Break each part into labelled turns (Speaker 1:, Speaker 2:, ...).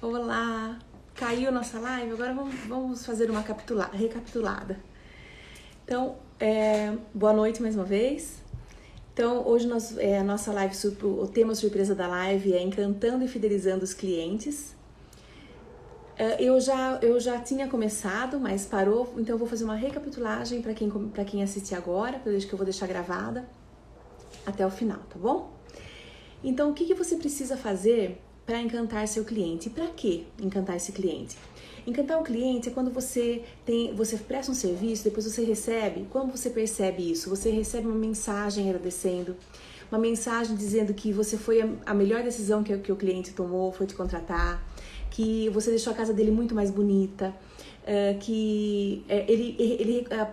Speaker 1: Olá! Caiu nossa live? Agora vamos fazer uma recapitulada. Então, boa noite mais uma vez. Então, hoje a nossa live, o tema surpresa da live é encantando e fidelizando os clientes. Eu já tinha começado, mas parou, então eu vou fazer uma recapitulagem para quem assistir agora, que eu vou deixar gravada até o final, tá bom? Então, o que você precisa fazer para encantar seu cliente? E para que encantar esse cliente? Encantar o cliente é quando você presta um serviço, depois você recebe. Como você percebe isso? Você recebe uma mensagem agradecendo, uma mensagem dizendo que você foi a melhor decisão que o cliente tomou, foi te contratar, que você deixou a casa dele muito mais bonita, que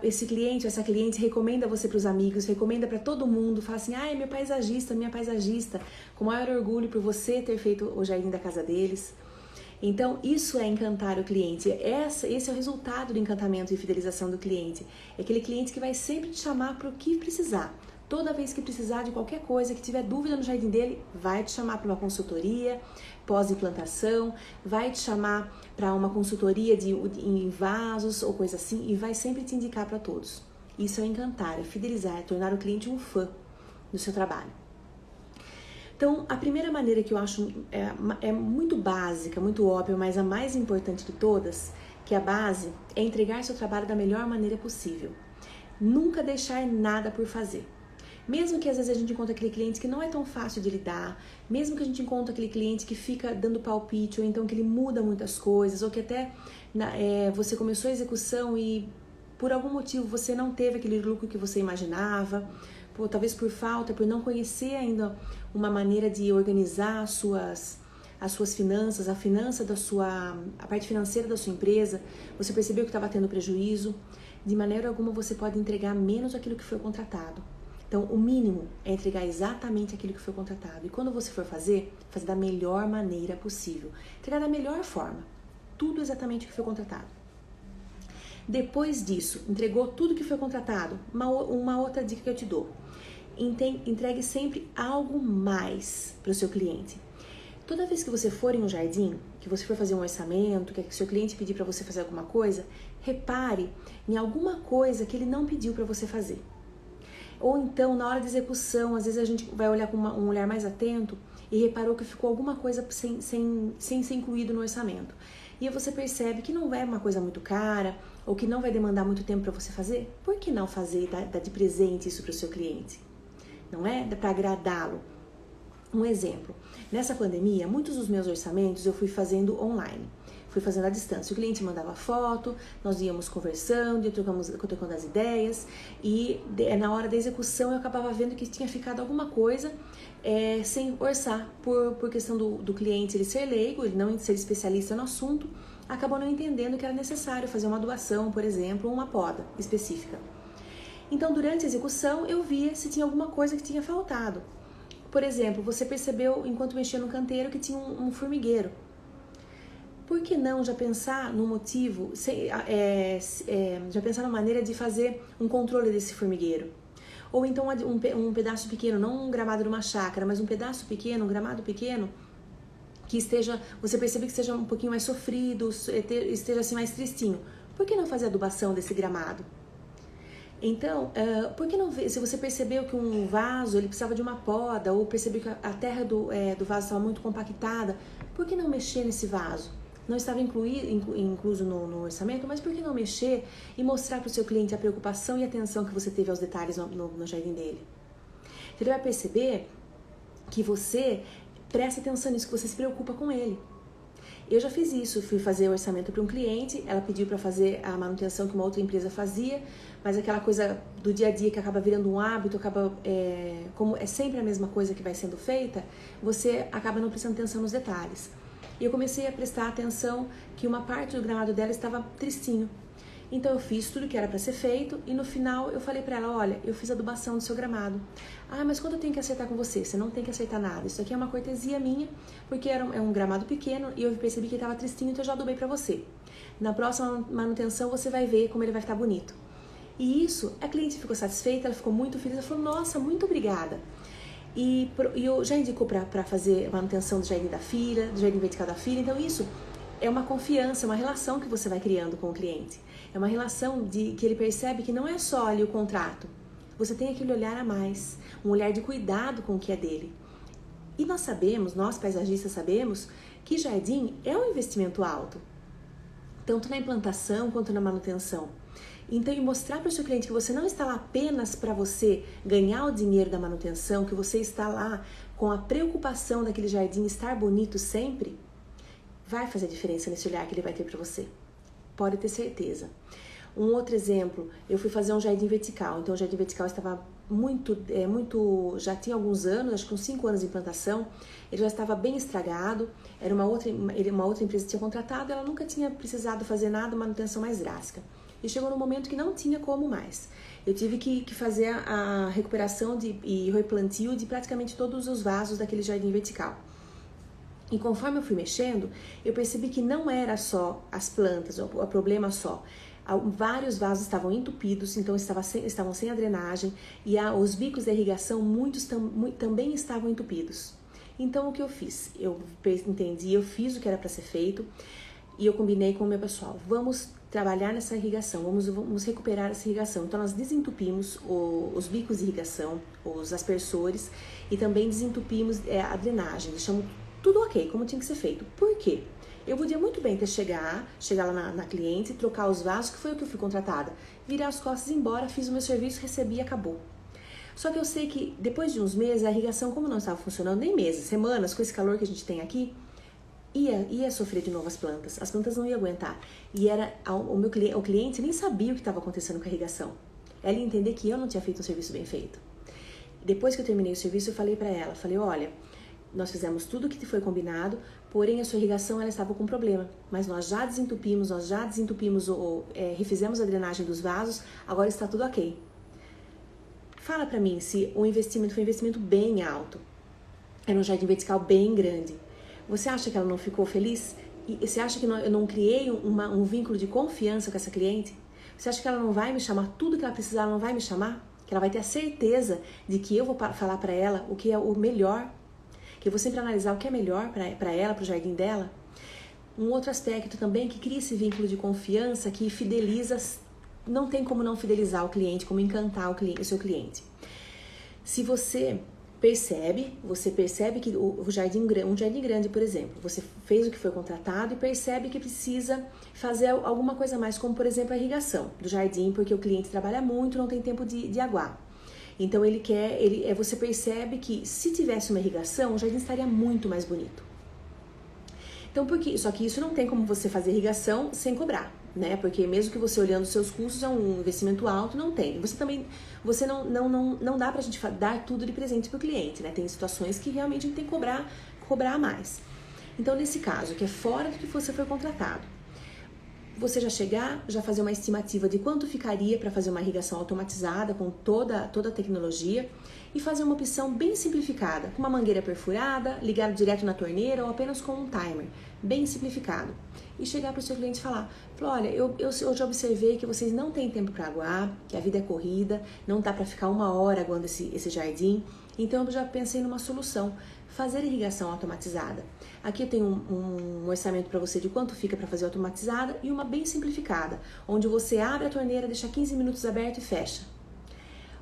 Speaker 1: esse cliente, essa cliente recomenda você para os amigos, recomenda para todo mundo, fala assim, é meu paisagista, minha paisagista, com o maior orgulho por você ter feito o jardim da casa deles. Então, isso é encantar o cliente. Esse é o resultado do encantamento e fidelização do cliente. É aquele cliente que vai sempre te chamar para o que precisar. Toda vez que precisar de qualquer coisa, que tiver dúvida no jardim dele, vai te chamar para uma consultoria pós-implantação, vai te chamar para uma consultoria em vasos ou coisa assim, e vai sempre te indicar para todos. Isso é encantar, é fidelizar, é tornar o cliente um fã do seu trabalho. Então, a primeira maneira que eu acho é muito básica, muito óbvia, mas a mais importante de todas, que é a base, é entregar seu trabalho da melhor maneira possível. Nunca deixar nada por fazer. Mesmo que às vezes a gente encontre aquele cliente que não é tão fácil de lidar, mesmo que a gente encontre aquele cliente que fica dando palpite, ou então que ele muda muitas coisas, ou que até você começou a execução e por algum motivo você não teve aquele lucro que você imaginava, talvez por falta, por não conhecer ainda uma maneira de organizar as suas finanças, a parte financeira da sua empresa, você percebeu que estava tendo prejuízo, de maneira alguma você pode entregar menos aquilo que foi contratado. Então, o mínimo é entregar exatamente aquilo que foi contratado. E quando você for fazer da melhor maneira possível. Entregar da melhor forma. Tudo exatamente o que foi contratado. Depois disso, entregou tudo que foi contratado. Uma outra dica que eu te dou. Entregue sempre algo mais para o seu cliente. Toda vez que você for em um jardim, que você for fazer um orçamento, que seu cliente pedir para você fazer alguma coisa, repare em alguma coisa que ele não pediu para você fazer. Ou então, na hora de execução, às vezes a gente vai olhar com um olhar mais atento e reparou que ficou alguma coisa sem ser incluído no orçamento. E aí você percebe que não é uma coisa muito cara ou que não vai demandar muito tempo para você fazer. Por que não fazer e dar de presente isso para o seu cliente? Não é? Para agradá-lo. Um exemplo. Nessa pandemia, muitos dos meus orçamentos eu fui fazendo online. Fui fazendo à distância. O cliente mandava foto, nós íamos conversando, trocando as ideias e na hora da execução eu acabava vendo que tinha ficado alguma coisa sem orçar por questão do cliente ele ser leigo, ele não ser especialista no assunto, acabou não entendendo que era necessário fazer uma doação, por exemplo, ou uma poda específica. Então, durante a execução, eu via se tinha alguma coisa que tinha faltado. Por exemplo, você percebeu, enquanto mexia no canteiro, que tinha um formigueiro. Por que não já pensar no motivo, já pensar na maneira de fazer um controle desse formigueiro? Ou então um pedaço pequeno, não um gramado de uma chácara, mas um pedaço pequeno, um gramado pequeno, que você percebe que esteja um pouquinho mais sofrido, esteja assim mais tristinho. Por que não fazer adubação desse gramado? Então, por que não, se você percebeu que um vaso ele precisava de uma poda, ou percebeu que a terra do vaso estava muito compactada, por que não mexer nesse vaso? Não estava incluso no orçamento, mas por que não mexer e mostrar para o seu cliente a preocupação e atenção que você teve aos detalhes no jardim dele? Ele vai perceber que você presta atenção nisso, que você se preocupa com ele. Eu já fiz isso, fui fazer o orçamento para um cliente, ela pediu para fazer a manutenção que uma outra empresa fazia, mas aquela coisa do dia a dia que acaba virando um hábito, como é sempre a mesma coisa que vai sendo feita, você acaba não prestando atenção nos detalhes. E eu comecei a prestar atenção que uma parte do gramado dela estava tristinho. Então eu fiz tudo que era para ser feito e no final eu falei para ela, olha, eu fiz a adubação do seu gramado. Mas quando eu tenho que acertar com você? Você não tem que acertar nada. Isso aqui é uma cortesia minha, porque é um gramado pequeno e eu percebi que ele estava tristinho, então eu já adubei para você. Na próxima manutenção você vai ver como ele vai ficar bonito. E isso, a cliente ficou satisfeita, ela ficou muito feliz, ela falou, nossa, muito obrigada. E eu já indicou para fazer manutenção do jardim da filha, do jardim vertical da filha. Então isso é uma confiança, uma relação que você vai criando com o cliente. É uma relação que ele percebe que não é só ali o contrato. Você tem aquele olhar a mais, um olhar de cuidado com o que é dele. E nós sabemos, nós paisagistas sabemos, que jardim é um investimento alto, tanto na implantação quanto na manutenção. Então, e mostrar para o seu cliente que você não está lá apenas para você ganhar o dinheiro da manutenção, que você está lá com a preocupação daquele jardim estar bonito sempre, vai fazer diferença nesse olhar que ele vai ter para você. Pode ter certeza. Um outro exemplo, eu fui fazer um jardim vertical. Então, o jardim vertical estava já tinha alguns anos, acho que uns 5 anos de implantação. Ele já estava bem estragado. Era uma outra empresa que tinha contratado, ela nunca tinha precisado fazer nada, manutenção mais drástica. E chegou num momento que não tinha como mais. Eu tive que fazer a recuperação e replantio de praticamente todos os vasos daquele jardim vertical. E conforme eu fui mexendo, eu percebi que não era só as plantas, o problema só. Vários vasos estavam entupidos, então estavam sem a drenagem, e os bicos de irrigação, muitos também estavam entupidos. Então o que eu fiz? Eu entendi, eu fiz o que era para ser feito, e eu combinei com o meu pessoal, vamos trabalhar nessa irrigação, vamos recuperar essa irrigação. Então nós desentupimos os bicos de irrigação, os aspersores, e também desentupimos a drenagem, deixamos tudo ok, como tinha que ser feito. Por quê? Eu podia muito bem chegar lá na cliente, trocar os vasos, que foi o que eu fui contratada, virar as costas e ir embora, fiz o meu serviço, recebi e acabou. Só que eu sei que depois de uns meses, a irrigação, como não estava funcionando, nem meses, semanas, com esse calor que a gente tem aqui, ia sofrer de novo as plantas não iam aguentar. E o cliente nem sabia o que estava acontecendo com a irrigação. Ela ia entender que eu não tinha feito um serviço bem feito. Depois que eu terminei o serviço, eu falei para ela, olha, nós fizemos tudo o que foi combinado, porém a sua irrigação ela estava com problema, mas nós já desentupimos, refizemos a drenagem dos vasos, agora está tudo ok. Fala para mim se o investimento foi um investimento bem alto, era um jardim vertical bem grande. Você acha que ela não ficou feliz? E você acha que eu não criei um vínculo de confiança com essa cliente? Você acha que ela não vai me chamar? Tudo que ela precisar, ela não vai me chamar? Que ela vai ter a certeza de que eu vou falar para ela o que é o melhor? Que eu vou sempre analisar o que é melhor para ela, para o jardim dela. Um outro aspecto também que cria esse vínculo de confiança, que fideliza, não tem como não fidelizar o cliente, como encantar o seu cliente. Se você percebe que um jardim grande, por exemplo, você fez o que foi contratado e percebe que precisa fazer alguma coisa a mais, como por exemplo a irrigação do jardim, porque o cliente trabalha muito, não tem tempo de aguar. Então você percebe que se tivesse uma irrigação, o jardim estaria muito mais bonito. Então, só que isso não tem como você fazer irrigação sem cobrar, né? Porque mesmo que você olhando os seus custos, é um investimento alto, não tem. Você não dá pra gente dar tudo de presente pro cliente, né? Tem situações que realmente a gente tem que cobrar a mais. Então, nesse caso, que é fora do que você foi contratado, você já fazer uma estimativa de quanto ficaria para fazer uma irrigação automatizada com toda a tecnologia e fazer uma opção bem simplificada, com uma mangueira perfurada, ligado direto na torneira ou apenas com um timer, bem simplificado. E chegar para o seu cliente e falar, olha, eu já observei que vocês não têm tempo para aguar, que a vida é corrida, não dá para ficar 1 hora aguando esse jardim, então eu já pensei numa solução, fazer irrigação automatizada. Aqui eu tenho um orçamento para você de quanto fica para fazer automatizada e uma bem simplificada, onde você abre a torneira, deixa 15 minutos aberto e fecha.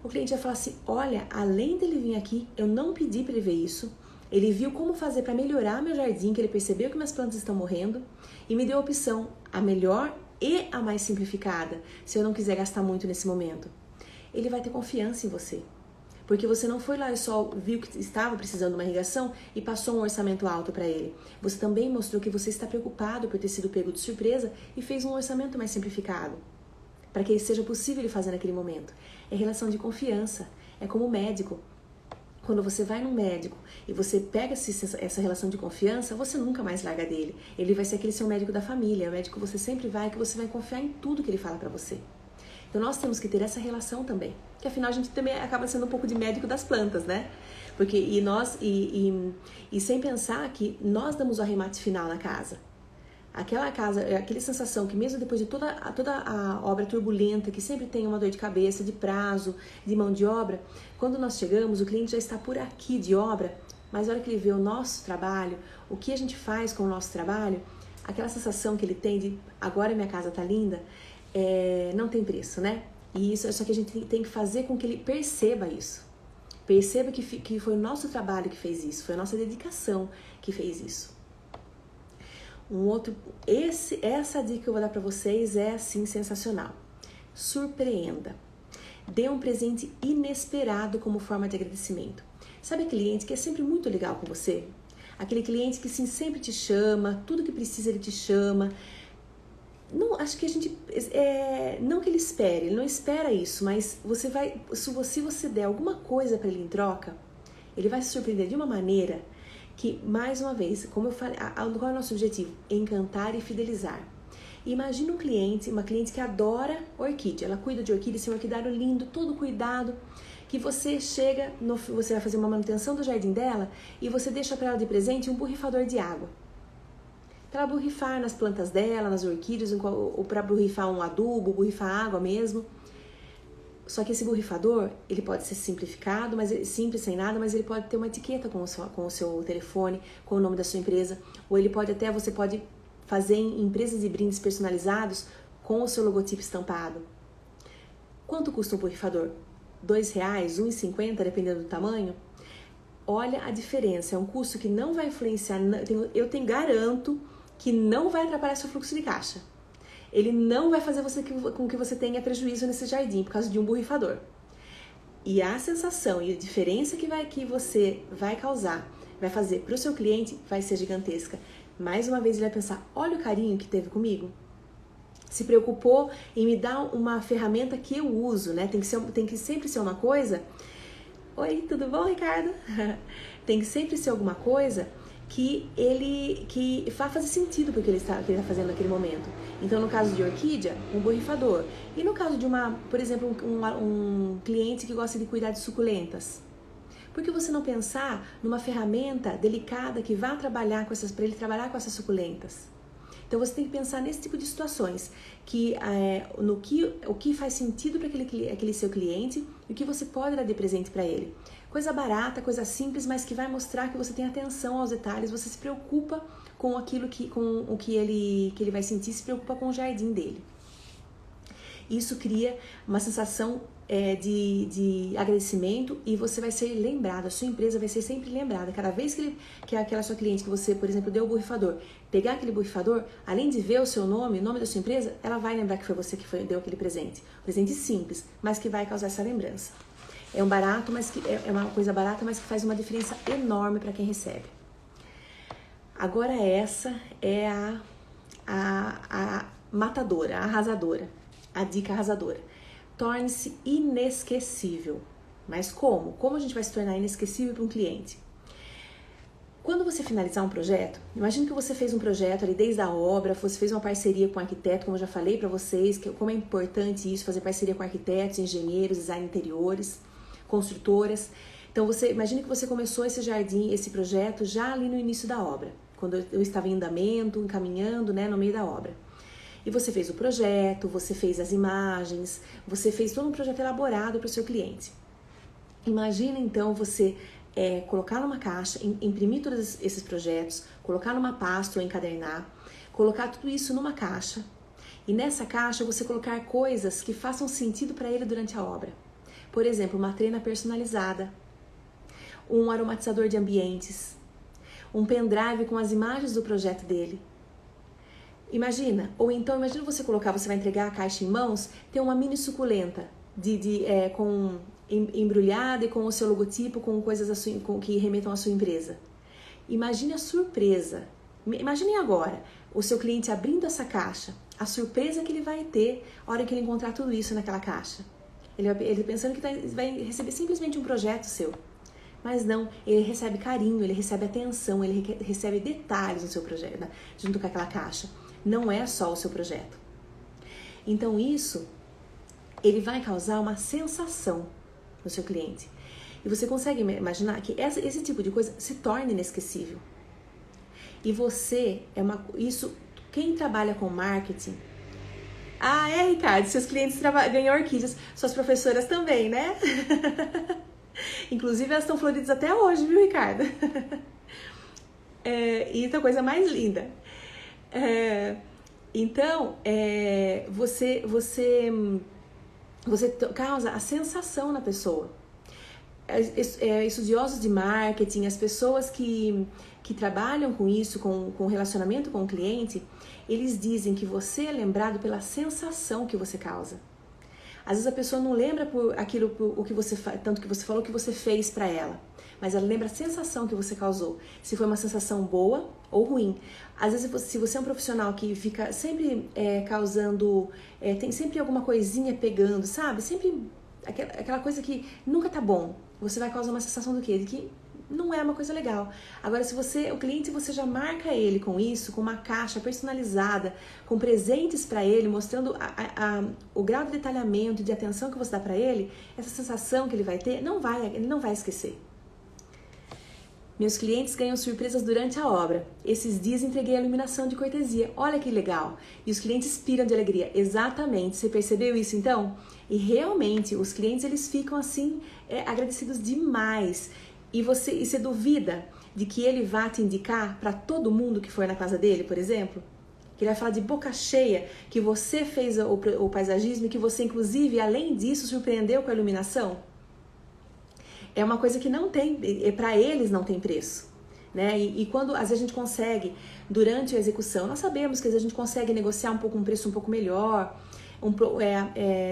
Speaker 1: O cliente vai falar assim, olha, além dele vir aqui, eu não pedi para ele ver isso, ele viu como fazer para melhorar meu jardim, que ele percebeu que minhas plantas estão morrendo e me deu a opção, a melhor e a mais simplificada, se eu não quiser gastar muito nesse momento. Ele vai ter confiança em você. Porque você não foi lá e só viu que estava precisando de uma irrigação e passou um orçamento alto para ele. Você também mostrou que você está preocupado por ter sido pego de surpresa e fez um orçamento mais simplificado, para que seja possível ele fazer naquele momento. É relação de confiança, é como o médico. Quando você vai num médico e você pega essa relação de confiança, você nunca mais larga dele. Ele vai ser aquele seu médico da família, o médico que você sempre vai, que você vai confiar em tudo que ele fala para você. Então nós temos que ter essa relação também, que afinal a gente também acaba sendo um pouco de médico das plantas, né? Porque sem pensar que nós damos o arremate final na casa. aquela casa, aquela sensação que mesmo depois de toda a obra turbulenta, que sempre tem uma dor de cabeça, de prazo, de mão de obra, quando nós chegamos, o cliente já está por aqui de obra, mas na hora que ele vê o nosso trabalho, o que a gente faz com o nosso trabalho, aquela sensação que ele tem de agora minha casa tá linda, não tem preço, né? E isso, só que a gente tem que fazer com que ele perceba isso. Perceba que foi o nosso trabalho que fez isso, foi a nossa dedicação que fez isso. Essa dica que eu vou dar para vocês é assim sensacional. Surpreenda. Dê um presente inesperado como forma de agradecimento. Sabe aquele cliente que é sempre muito legal com você? Aquele cliente que sim, sempre te chama, tudo que precisa ele te chama. Não, acho que a gente, não que ele não espera isso, mas se você der alguma coisa para ele em troca, ele vai se surpreender de uma maneira que, mais uma vez, como eu falei, qual é o nosso objetivo? Encantar e fidelizar. Imagina uma cliente que adora orquídea, ela cuida de orquídea, esse orquidário lindo, todo cuidado, que você chega, você vai fazer uma manutenção do jardim dela e você deixa para ela de presente um borrifador de água. Para borrifar nas plantas dela, nas orquídeas, ou para borrifar um adubo, borrifar água mesmo. Só que esse borrifador, ele pode ser simplificado, simples, sem nada, mas ele pode ter uma etiqueta com o seu telefone, com o nome da sua empresa, ou você pode fazer em empresas de brindes personalizados com o seu logotipo estampado. Quanto custa um borrifador? R$2, R$1,50, dependendo do tamanho? Olha a diferença, é um custo que não vai influenciar, eu garanto que não vai atrapalhar seu fluxo de caixa. Ele não vai fazer com que você tenha prejuízo nesse jardim por causa de um borrifador. E a sensação e a diferença que você vai causar, vai fazer para o seu cliente, vai ser gigantesca. Mais uma vez ele vai pensar, olha o carinho que teve comigo. Se preocupou em me dar uma ferramenta que eu uso, né? Tem que sempre ser uma coisa... Oi, tudo bom, Ricardo? Tem que sempre ser alguma coisa que vai fazer sentido porque ele está fazendo naquele momento. Então, no caso de orquídea, um borrifador. E no caso de por exemplo, um cliente que gosta de cuidar de suculentas. Por que você não pensar numa ferramenta delicada que vá trabalhar para ele trabalhar com essas suculentas? Então, você tem que pensar nesse tipo de situações, o que faz sentido para aquele seu cliente e o que você pode dar de presente para ele. Coisa barata, coisa simples, mas que vai mostrar que você tem atenção aos detalhes, você se preocupa com o que ele vai sentir, se preocupa com o jardim dele. Isso cria uma sensação de agradecimento e você vai ser lembrado, a sua empresa vai ser sempre lembrada. Cada vez que aquela sua cliente que você, por exemplo, deu o borrifador, pegar aquele borrifador, além de ver o seu nome, o nome da sua empresa, ela vai lembrar que foi você que deu aquele presente. Presente simples, mas que vai causar essa lembrança. É um barato, mas é uma coisa barata, mas que faz uma diferença enorme para quem recebe. Agora essa é a matadora, a arrasadora, a dica arrasadora. Torne-se inesquecível. Mas como? Como a gente vai se tornar inesquecível para um cliente? Quando você finalizar um projeto, imagine que você fez um projeto ali desde a obra, você fez uma parceria com o arquiteto, como eu já falei para vocês, como é importante isso, fazer parceria com arquitetos, engenheiros, design interiores, construtoras. Então, imagine que você começou esse jardim, esse projeto já ali no início da obra, quando eu estava em andamento, encaminhando, né, no meio da obra. E você fez o projeto, você fez as imagens, você fez todo um projeto elaborado para o seu cliente. Imagina então você colocar numa caixa, imprimir todos esses projetos, colocar numa pasta ou encadernar, colocar tudo isso numa caixa e nessa caixa você colocar coisas que façam sentido para ele durante a obra. Por exemplo, uma trena personalizada, um aromatizador de ambientes, um pendrive com as imagens do projeto dele. Imagina você você vai entregar a caixa em mãos, tem uma mini suculenta embrulhada e com o seu logotipo, com coisas que remetam à sua empresa. Imagine a surpresa. Imagine agora o seu cliente abrindo essa caixa, a surpresa que ele vai ter na hora que ele encontrar tudo isso naquela caixa. Ele pensando que vai receber simplesmente um projeto seu. Mas não, ele recebe carinho, ele recebe atenção, ele recebe detalhes no seu projeto, junto com aquela caixa. Não é só o seu projeto. Então isso, ele vai causar uma sensação no seu cliente. E você consegue imaginar que esse tipo de coisa se torna inesquecível. E isso quem trabalha com marketing... Ah, é, Ricardo, seus clientes ganham orquídeas, suas professoras também, né? Inclusive, elas estão floridas até hoje, viu, Ricardo? E outra coisa mais linda. Então, você causa a sensação na pessoa. Estudiosos de marketing, as pessoas que trabalham com isso, com relacionamento com o cliente, eles dizem que você é lembrado pela sensação que você causa. Às vezes a pessoa não lembra tanto que você falou que você fez para ela, mas ela lembra a sensação que você causou, se foi uma sensação boa ou ruim. Às vezes, se você é um profissional que fica sempre causando, tem sempre alguma coisinha pegando, sabe? Sempre aquela coisa que nunca tá bom, você vai causar uma sensação do quê? De que não é uma coisa legal. Agora, se o cliente, você já marca ele com isso, com uma caixa personalizada, com presentes para ele, mostrando o grau de detalhamento e de atenção que você dá para ele, essa sensação que ele vai ter, ele não vai esquecer. Meus clientes ganham surpresas durante a obra. Esses dias entreguei a iluminação de cortesia. Olha que legal! E os clientes piram de alegria. Exatamente. Você percebeu isso então? E realmente, os clientes eles ficam assim, agradecidos demais. E você duvida de que ele vá te indicar para todo mundo que for na casa dele, por exemplo? Que ele vai falar de boca cheia que você fez o paisagismo e que você, inclusive, além disso, surpreendeu com a iluminação? É uma coisa que não tem, para eles não tem preço. Né? E quando às vezes a gente consegue, durante a execução, nós sabemos que às vezes a gente consegue negociar um preço um pouco melhor,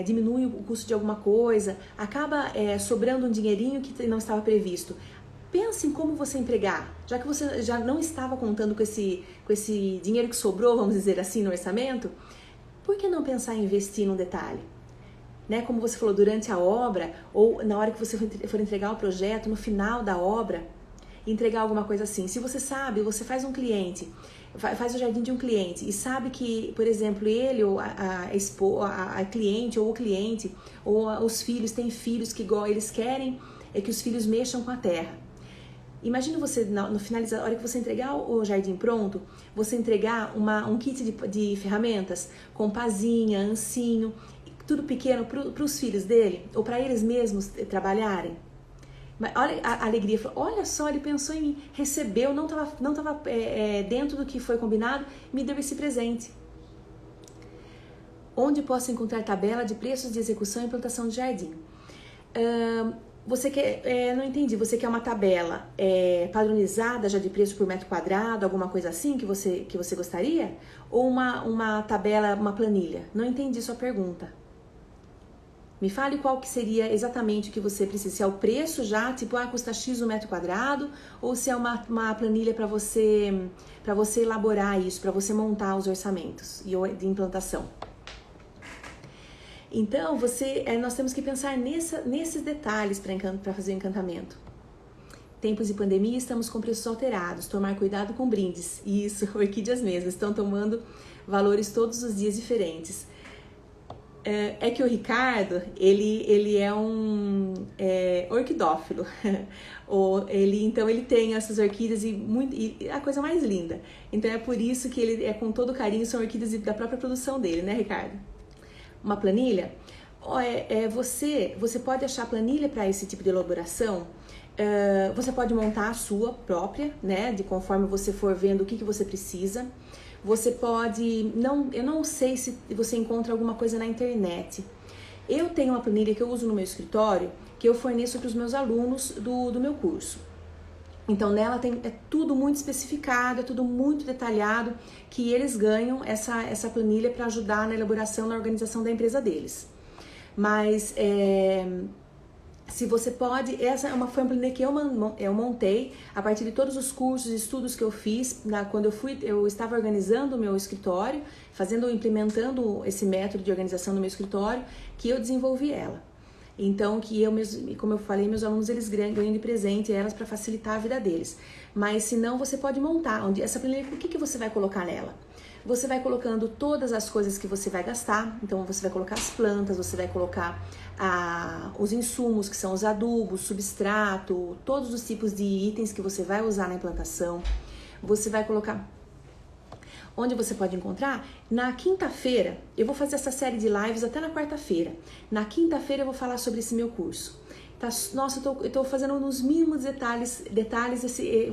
Speaker 1: diminui o custo de alguma coisa, acaba sobrando um dinheirinho que não estava previsto. Pense em como você empregar, já que você já não estava contando com esse dinheiro que sobrou, vamos dizer assim, no orçamento, por que não pensar em investir num detalhe? Né? Como você falou, durante a obra, ou na hora que você for entregar o projeto, no final da obra, entregar alguma coisa assim. Se você sabe, você faz um cliente, faz o jardim de um cliente e sabe que, por exemplo, ele ou a cliente ou o cliente ou os filhos, têm filhos que eles querem que os filhos mexam com a terra. Imagina você, no finalizar, na hora que você entregar o jardim pronto, você entregar um kit de ferramentas com pazinha, ancinho, tudo pequeno para os filhos dele ou para eles mesmos trabalharem. Mas olha a alegria, olha só, ele pensou em mim, recebeu, não estava dentro do que foi combinado, me deu esse presente. Onde posso encontrar tabela de preços de execução e implantação de jardim? Você quer, não entendi, você quer uma tabela padronizada já de preço por metro quadrado, alguma coisa assim que você gostaria? Ou uma tabela, uma planilha? Não entendi sua pergunta. Me fale qual que seria exatamente o que você precisa. Se é o preço já, tipo, custa X o metro quadrado, ou se é uma planilha para você elaborar isso, para você montar os orçamentos de implantação. Então, nós temos que pensar nesses detalhes para fazer o encantamento. Tempos de pandemia, estamos com preços alterados. Tomar cuidado com brindes. Isso, orquídeas mesmo, estão tomando valores todos os dias diferentes. É que o Ricardo, ele é um orquidófilo. Então ele tem essas orquídeas e a coisa mais linda. Então é por isso que ele com todo carinho, são orquídeas da própria produção dele, né, Ricardo? Uma planilha? Você pode achar planilha para esse tipo de elaboração. Você pode montar a sua própria, né, conforme você for vendo o que você precisa. Você pode, eu não sei se você encontra alguma coisa na internet. Eu tenho uma planilha que eu uso no meu escritório, que eu forneço para os meus alunos do meu curso. Então nela é tudo muito especificado, é tudo muito detalhado, que eles ganham essa planilha para ajudar na elaboração, na organização da empresa deles. Mas se você pode, essa foi uma planilha que eu montei a partir de todos os cursos e estudos que eu fiz, quando eu estava organizando o meu escritório, implementando esse método de organização no meu escritório, que eu desenvolvi ela. Então, como eu falei, meus alunos eles ganham de presente elas para facilitar a vida deles. Mas se não, você pode montar essa planilha, o que você vai colocar nela? Você vai colocando todas as coisas que você vai gastar, então você vai colocar as plantas, você vai colocar os insumos, que são os adubos, substrato, todos os tipos de itens que você vai usar na implantação. Você vai colocar Onde você pode encontrar? Na quinta-feira, eu vou fazer essa série de lives até na quarta-feira. Na quinta-feira eu vou falar sobre esse meu curso. Tá? Nossa, eu tô fazendo nos mínimos detalhes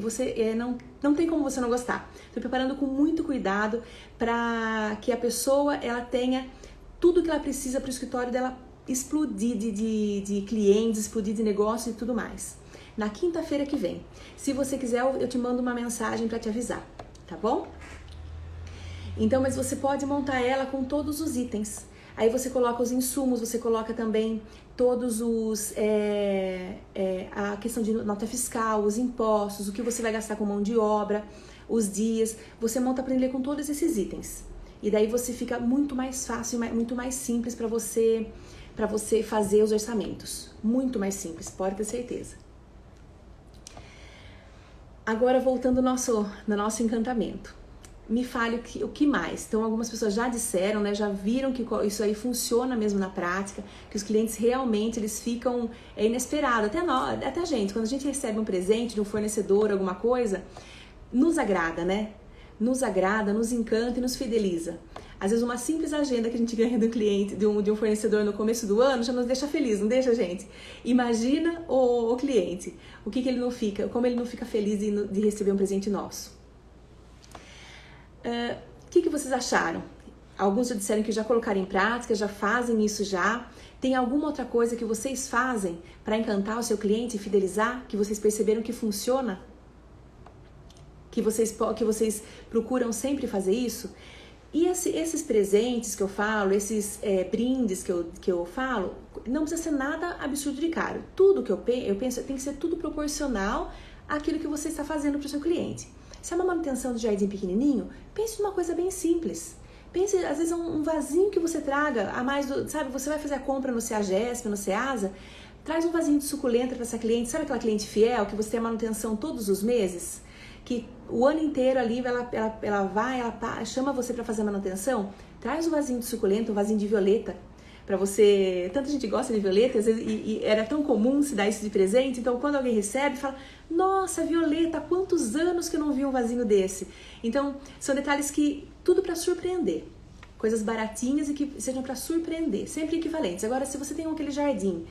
Speaker 1: você não tem como você não gostar. Tô preparando com muito cuidado para que a pessoa ela tenha tudo que ela precisa para o escritório dela explodir de clientes, explodir de negócio e tudo mais. Na quinta-feira que vem. Se você quiser, eu te mando uma mensagem para te avisar, tá bom? Então, mas você pode montar ela com todos os itens. Aí você coloca os insumos, você coloca também todos os... a questão de nota fiscal, os impostos, o que você vai gastar com mão de obra, os dias. Você monta a planilha com todos esses itens. E daí você fica muito mais fácil, muito mais simples para você fazer os orçamentos. Muito mais simples, pode ter certeza. Agora, voltando no nosso encantamento. Me fale o que mais. Então, algumas pessoas já disseram, né, já viram que isso aí funciona mesmo na prática, que os clientes realmente eles ficam inesperados. Até a gente, quando a gente recebe um presente de um fornecedor, alguma coisa, nos agrada, né? Nos agrada, nos encanta e nos fideliza. Às vezes uma simples agenda que a gente ganha do cliente, de um fornecedor no começo do ano, já nos deixa feliz, não deixa, gente? Imagina o cliente, que ele não fica, como ele não fica feliz de receber um presente nosso. O que vocês acharam? Alguns já disseram que já colocaram em prática, já fazem isso já. Tem alguma outra coisa que vocês fazem para encantar o seu cliente e fidelizar, que vocês perceberam que funciona? Que vocês procuram sempre fazer isso? E esses presentes que eu falo, esses brindes que eu falo, não precisa ser nada absurdo de caro. Tudo que eu penso tem que ser tudo proporcional àquilo que você está fazendo para o seu cliente. Se é uma manutenção de jardim pequenininho, pense numa coisa bem simples. Pense, às vezes, um vasinho que você traga, a mais sabe, você vai fazer a compra no CEAGESP, no CEASA, traz um vasinho de suculenta para essa cliente, sabe aquela cliente fiel que você tem a manutenção todos os meses? Que o ano inteiro ali ela chama você para fazer a manutenção, traz um vasinho de suculenta, um vasinho de violeta, para você, tanta gente gosta de violeta, às vezes, e era tão comum se dar isso de presente, então quando alguém recebe, fala, nossa, violeta, há quantos anos que eu não vi um vasinho desse? Então, são detalhes que, tudo para surpreender, coisas baratinhas e que sejam para surpreender, sempre equivalentes. Agora, se você tem aquele jardim,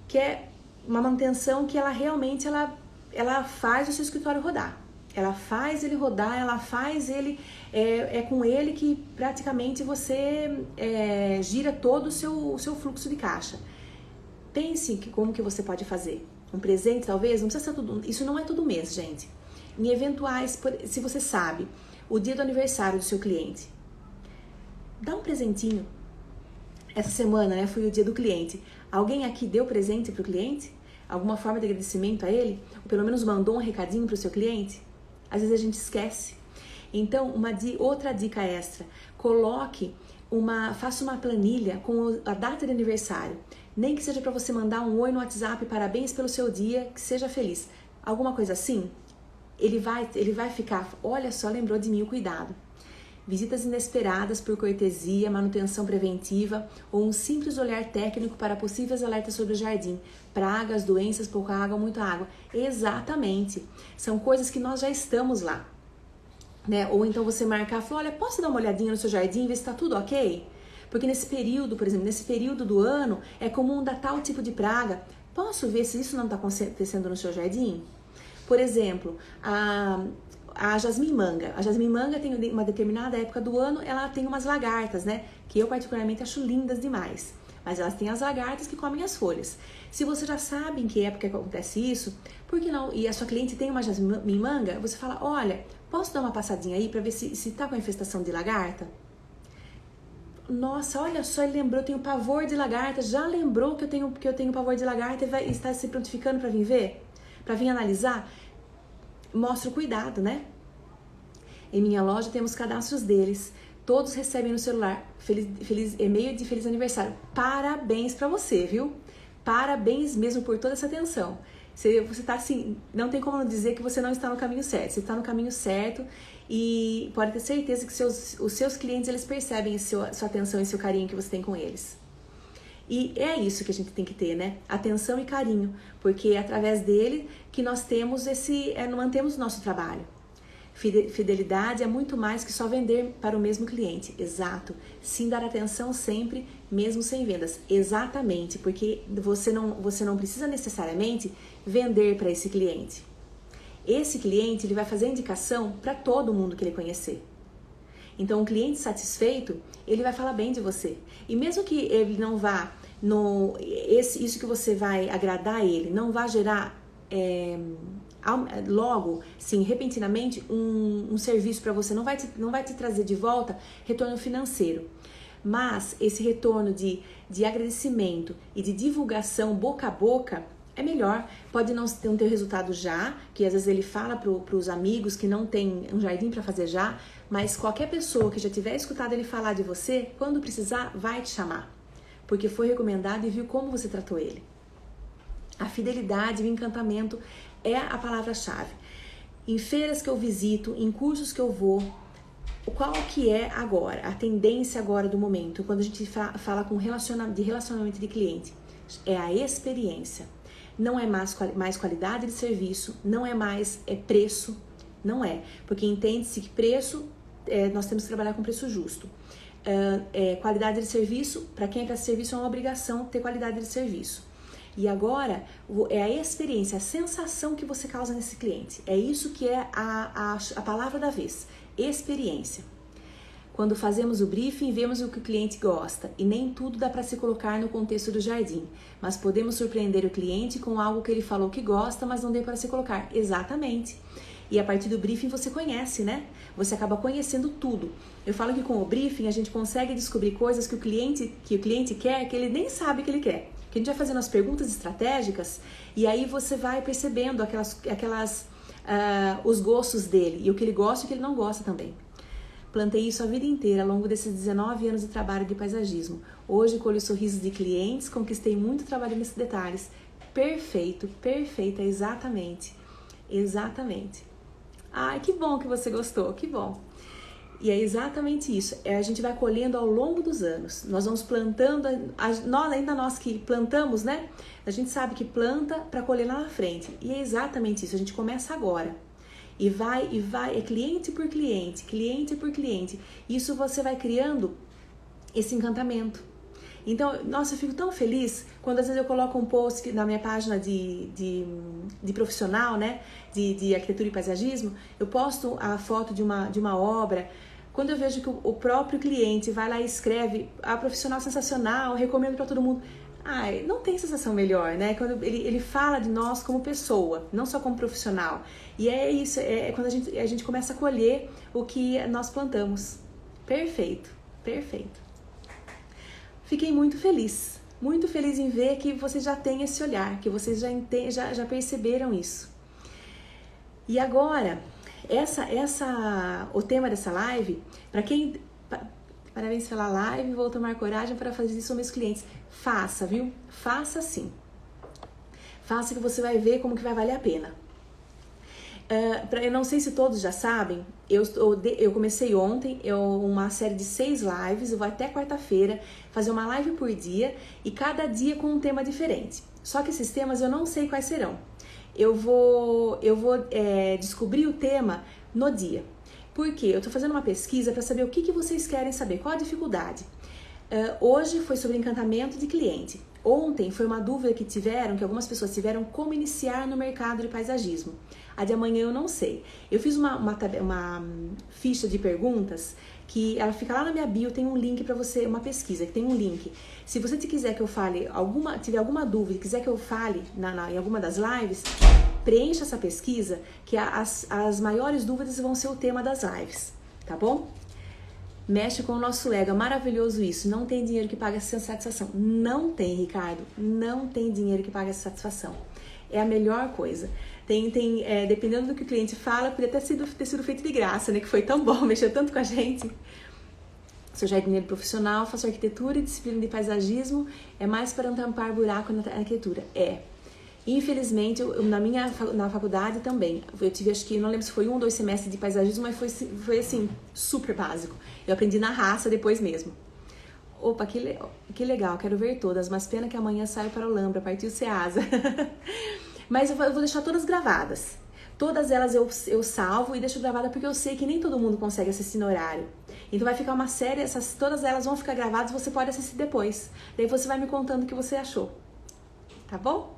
Speaker 1: que é uma manutenção que ela realmente, ela faz o seu escritório rodar, ela faz ele rodar, ela faz ele, é com ele que praticamente você gira todo o seu fluxo de caixa. Pense como que você pode fazer. Um presente talvez, não precisa ser tudo, isso não é todo mês, gente. Em eventuais, se você sabe, o dia do aniversário do seu cliente, dá um presentinho. Essa semana, né, foi o dia do cliente. Alguém aqui deu presente para o cliente? Alguma forma de agradecimento a ele? Ou pelo menos mandou um recadinho para o seu cliente? Às vezes a gente esquece. Então, outra dica extra, faça uma planilha com a data de aniversário. Nem que seja para você mandar um oi no WhatsApp, parabéns pelo seu dia, que seja feliz. Alguma coisa assim, ele vai ficar, olha só, lembrou de mim, o cuidado. Visitas inesperadas por cortesia, manutenção preventiva ou um simples olhar técnico para possíveis alertas sobre o jardim. Pragas, doenças, pouca água, muita água. Exatamente. São coisas que nós já estamos lá. Né? Ou então você marcar, falar, olha, posso dar uma olhadinha no seu jardim, ver se está tudo ok? Porque nesse período, por exemplo, nesse período do ano, é comum dar tal tipo de praga. Posso ver se isso não está acontecendo no seu jardim? Por exemplo, a jasmim-manga. A jasmim-manga tem uma determinada época do ano, ela tem umas lagartas, né? Que eu particularmente acho lindas demais. Mas elas têm as lagartas que comem as folhas. Se você já sabe em que época acontece isso, por que não? E a sua cliente tem uma jasmim-manga, você fala, olha, posso dar uma passadinha aí para ver se tá com a infestação de lagarta? Nossa, olha só, ele lembrou, eu tenho pavor de lagarta, já lembrou que eu tenho pavor de lagarta e está se prontificando para vir ver? Para vir analisar? Mostra o cuidado, né? Em minha loja temos cadastros deles. Todos recebem no celular e-mail de feliz aniversário. Parabéns pra você, viu? Parabéns mesmo por toda essa atenção. Você tá assim, não tem como dizer que você não está no caminho certo. Você está no caminho certo e pode ter certeza que os seus clientes, eles percebem sua atenção e seu carinho que você tem com eles. E é isso que a gente tem que ter, né? Atenção e carinho, porque é através dele que nós temos mantemos o nosso trabalho. Fidelidade é muito mais que só vender para o mesmo cliente. Exato. Sim, dar atenção sempre, mesmo sem vendas. Exatamente, porque você não precisa necessariamente vender para esse cliente. Esse cliente ele vai fazer indicação para todo mundo que ele conhecer. Então, um cliente satisfeito, ele vai falar bem de você. E mesmo que ele não vá, isso que você vai agradar ele, não vai gerar logo, sim, repentinamente, um serviço para você, não vai te trazer de volta retorno financeiro. Mas esse retorno de agradecimento e de divulgação boca a boca é melhor. Pode não ter resultado já, que às vezes ele fala para os amigos que não tem um jardim para fazer já, mas qualquer pessoa que já tiver escutado ele falar de você, quando precisar, vai te chamar, porque foi recomendado e viu como você tratou ele. A fidelidade, o encantamento é a palavra-chave. Em feiras que eu visito, em cursos que eu vou, qual que é agora, a tendência agora do momento, quando a gente fala de relacionamento de cliente? É a experiência. Não é mais qualidade de serviço, não é mais preço, não é. Porque entende-se que preço, nós temos que trabalhar com preço justo. Qualidade de serviço, para quem presta serviço é uma obrigação ter qualidade de serviço. E agora é a experiência, a sensação que você causa nesse cliente. É isso que é a palavra da vez, experiência. Quando fazemos o briefing, vemos o que o cliente gosta e nem tudo dá para se colocar no contexto do jardim, mas podemos surpreender o cliente com algo que ele falou que gosta, mas não deu para se colocar. Exatamente. E a partir do briefing você conhece, né? Você acaba conhecendo tudo. Eu falo que com o briefing a gente consegue descobrir coisas que o cliente quer, que ele nem sabe que ele quer. Que a gente vai fazendo as perguntas estratégicas e aí você vai percebendo os gostos dele e o que ele gosta e o que ele não gosta também. Plantei isso a vida inteira, ao longo desses 19 anos de trabalho de paisagismo. Hoje colho sorrisos de clientes, conquistei muito trabalho nesses detalhes. Perfeito, perfeita, exatamente. Exatamente. Ai, que bom que você gostou, que bom. E é exatamente isso, a gente vai colhendo ao longo dos anos, nós vamos plantando, nós que plantamos, né? A gente sabe que planta para colher lá na frente, e é exatamente isso, a gente começa agora, e vai, é cliente por cliente, isso você vai criando esse encantamento. Então, nossa, eu fico tão feliz quando às vezes eu coloco um post na minha página de profissional, né, de arquitetura e paisagismo, eu posto a foto de uma obra. Quando eu vejo que o próprio cliente vai lá e escreve, a profissional sensacional, recomendo para todo mundo. Ai, não tem sensação melhor, né? Quando ele fala de nós como pessoa, não só como profissional. E é isso, é quando a gente começa a colher o que nós plantamos. Perfeito, perfeito. Fiquei muito feliz em ver que vocês já têm esse olhar, que vocês já perceberam isso. E agora, o tema dessa live, parabéns pela live, vou tomar coragem para fazer isso com meus clientes. Faça, viu? Faça sim. Faça que você vai ver como que vai valer a pena. Eu não sei se todos já sabem, eu comecei ontem uma série de 6 lives, eu vou até quarta-feira fazer uma live por dia e cada dia com um tema diferente. Só que esses temas eu não sei quais serão. Eu vou descobrir o tema no dia. Por quê? Eu estou fazendo uma pesquisa para saber o que vocês querem saber, qual a dificuldade. Hoje foi sobre encantamento de cliente. Ontem foi uma dúvida que algumas pessoas tiveram, como iniciar no mercado de paisagismo. A de amanhã eu não sei. Eu fiz uma ficha de perguntas que ela fica lá na minha bio, tem um link para você, uma pesquisa que tem um link. Se você quiser que eu fale, tiver alguma dúvida, quiser que eu fale em alguma das lives, preencha essa pesquisa, que as maiores dúvidas vão ser o tema das lives, tá bom? Mexe com o nosso ego, é maravilhoso isso. Não tem dinheiro que pague essa satisfação. Não tem, Ricardo. Não tem dinheiro que pague essa satisfação. É a melhor coisa. Dependendo do que o cliente fala, podia ter sido feito de graça, né? Que foi tão bom, mexeu tanto com a gente. Sou jardineiro profissional, faço arquitetura e disciplina de paisagismo. É mais para não tampar buraco na arquitetura. Infelizmente, na faculdade também, eu tive, acho que, não lembro se foi 1 ou 2 semestres de paisagismo, mas foi assim, super básico. Eu aprendi na raça depois mesmo. Opa, que legal, quero ver todas, mas pena que amanhã saio para o Olambra, partiu Ceasa. Mas eu vou deixar todas gravadas. Todas elas eu salvo e deixo gravada porque eu sei que nem todo mundo consegue assistir no horário. Então vai ficar uma série, todas elas vão ficar gravadas, você pode assistir depois. Daí você vai me contando o que você achou. Tá bom?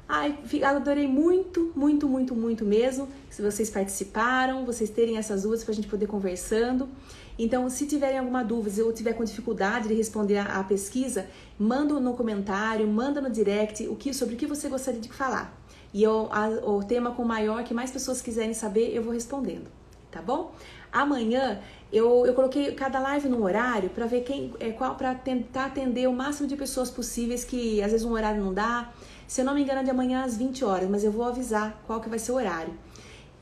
Speaker 1: Ai, adorei muito, muito, muito, muito mesmo. Se vocês participaram, vocês terem essas dúvidas pra gente poder conversando. Então, se tiverem alguma dúvida ou tiver com dificuldade de responder a pesquisa, manda no comentário, manda no direct sobre o que você gostaria de falar. E o tema com maior, que mais pessoas quiserem saber, eu vou respondendo, tá bom? Amanhã eu coloquei cada live num horário para ver para tentar atender o máximo de pessoas possíveis, que às vezes um horário não dá. Se eu não me engano é de amanhã às 20 horas, mas eu vou avisar qual que vai ser o horário.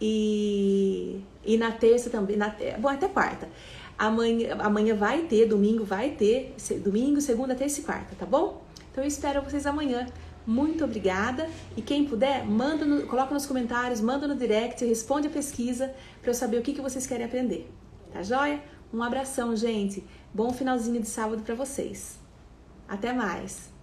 Speaker 1: E na terça também, bom, até quarta. Amanhã vai ter, domingo vai ter, domingo, segunda, terça e quarta, tá bom? Então eu espero vocês amanhã. Muito obrigada, e quem puder, coloca nos comentários, manda no direct, responde a pesquisa para eu saber o que vocês querem aprender, tá joia? Um abração, gente, bom finalzinho de sábado para vocês, até mais!